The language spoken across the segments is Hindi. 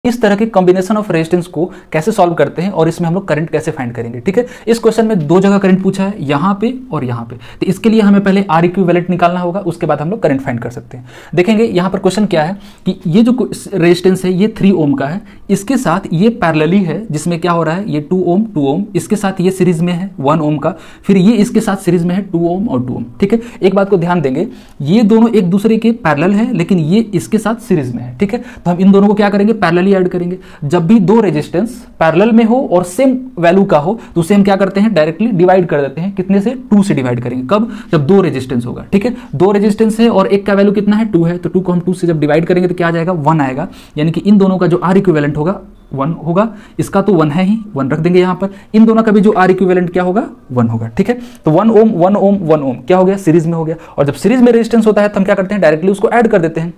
इस तरह के कॉम्बिनेशन ऑफ रेजिस्टेंस को कैसे सॉल्व करते हैं और इसमें हम लोग करंट कैसे फाइंड करेंगे। ठीक है, इस क्वेश्चन में दो जगह करंट पूछा है, यहाँ पे और यहाँ पे। तो इसके लिए हमें पहले आर इक्विवेलेंट निकालना होगा, उसके बाद हम लोग करंट फाइंड कर सकते हैं। देखेंगे यहाँ पर क्वेश्चन क्या है कि ये जो रेजिस्टेंस है ये 3 ओम का है, इसके साथ ये पैरेलली है जिसमें क्या हो रहा है ये 2 ओम, इसके साथ ये सीरीज में है 1 ओम का, फिर ये इसके साथ सीरीज में है 2 ओम और 2 ओम। ठीक है, एक बात को ध्यान देंगे, ये दोनों एक दूसरे के पैरेलल है लेकिन ये इसके साथ सीरीज में है। ठीक है, तो हम इन दोनों को क्या करेंगे, पैरेलली ऐड करेंगे। जब भी दो रेजिस्टेंस पैरेलल में हो और सेम वैल्यू का हो तो उसे हम क्या करते हैं, डायरेक्टली डिवाइड कर देते हैं। कितने से, 2 से डिवाइड करेंगे। कब, जब दो रेजिस्टेंस होगा। ठीक है, दो रेजिस्टेंस है और एक का वैल्यू कितना है, 2 है, तो 2 को हम 2 से जब डिवाइड करेंगे तो क्या आ जाएगा, 1 आएगा। यानी कि इन दोनों का जो आर इक्विवेलेंट होगा 1 होगा, इसका तो 1 है ही, 1 रख देंगे यहाँ पर। इन दोनों का भी जो आर इक्विवेलेंट क्या होगा, 1 होगा। ठीक है, तो 1 ओम 1 ओम 1 ओम क्या हो गया, सीरीज में हो गया। और जब सीरीज में रेजिस्टेंस होता है तो हम क्या करते हैं, डायरेक्टली उसको ऐड कर देते हैं।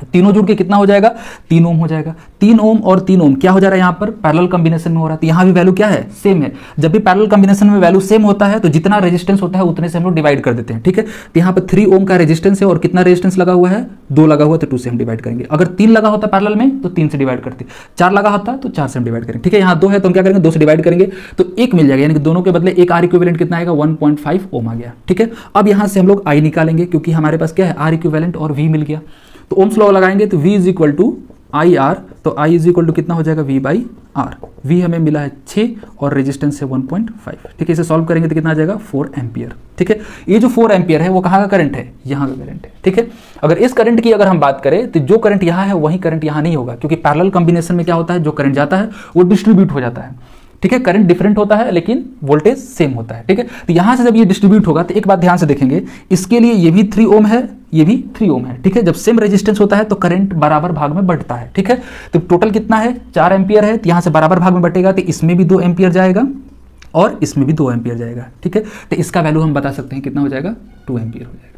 तीनों जुड़ के कितना हो जाएगा, 3 ओम हो जाएगा। 3 ओम और 3 ओम क्या हो जा रहा है, यहाँ पर पैरेलल कॉम्बिनेशन में हो रहा है, तो यहाँ भी वैल्यू क्या है, सेम है। जब भी पैरेलल कॉम्बिनेशन में वैल्यू सेम होता है तो जितना रेजिस्टेंस होता है उतने से हम लोग डिवाइड कर देते हैं। ठीक है, तो यहाँ पर 3 ओम का रेजिस्टेंस है और कितना रेजिस्टेंस लगा हुआ है, 2 लगा हुआ, तो 2 से हम डिवाइड करेंगे। अगर 3 लगा होता पैरेलल में तो 3 से डिवाइड करते, 4 लगा होता तो 4 से हम डिवाइड करेंगे। ठीक है, यहाँ 2 है तो हम क्या करेंगे, 2 से डिवाइड करेंगे तो 1 मिल जाएगा, यानी कि दोनों के बदले एक आर इक्विवेलेंट कितना आएगा, 1.5 ओम आ गया। ठीक है, अब यहाँ से हम लोग आई निकालेंगे क्योंकि हमारे पास क्या है, आर इक्विवेलेंट और वी मिल गया। तो ओम्स लॉ लगाएंगे तो V is equal to I R, तो I इज इक्वल टू कितना हो जाएगा, V बाई आर। V हमें मिला है 6 और रेजिस्टेंस है 1.5। ठीक है, इसे सॉल्व करेंगे तो कितना आ जाएगा, 4 एम्पियर। ठीक है, ये जो 4 एम्पियर है वो कहाँ का करंट है, यहाँ का करंट है। ठीक है, अगर इस करंट की अगर हम बात करें तो जो करंट यहाँ है वही करंट यहाँ नहीं होगा, क्योंकि पैरेलल कॉम्बिनेशन में क्या होता है, जो करंट जाता है वो डिस्ट्रीब्यूट हो जाता है। ठीक है, करंट डिफरेंट होता है लेकिन वोल्टेज सेम होता है। ठीक है, तो यहां से जब ये डिस्ट्रीब्यूट होगा तो एक बात ध्यान से देखेंगे, इसके लिए ये भी 3 ओम है, ये भी 3 ओम है। ठीक है, जब सेम रेजिस्टेंस होता है तो करंट बराबर भाग में बढ़ता है। ठीक है, तो टोटल कितना है, 4 एम्पियर है, तो यहां से बराबर भाग में बढ़ेगा तो इसमें भी 2 एम्पियर जाएगा और इसमें भी 2 एम्पियर जाएगा। ठीक है, तो इसका वैल्यू हम बता सकते हैं कितना हो जाएगा, 2 एम्पियर हो जाएगा।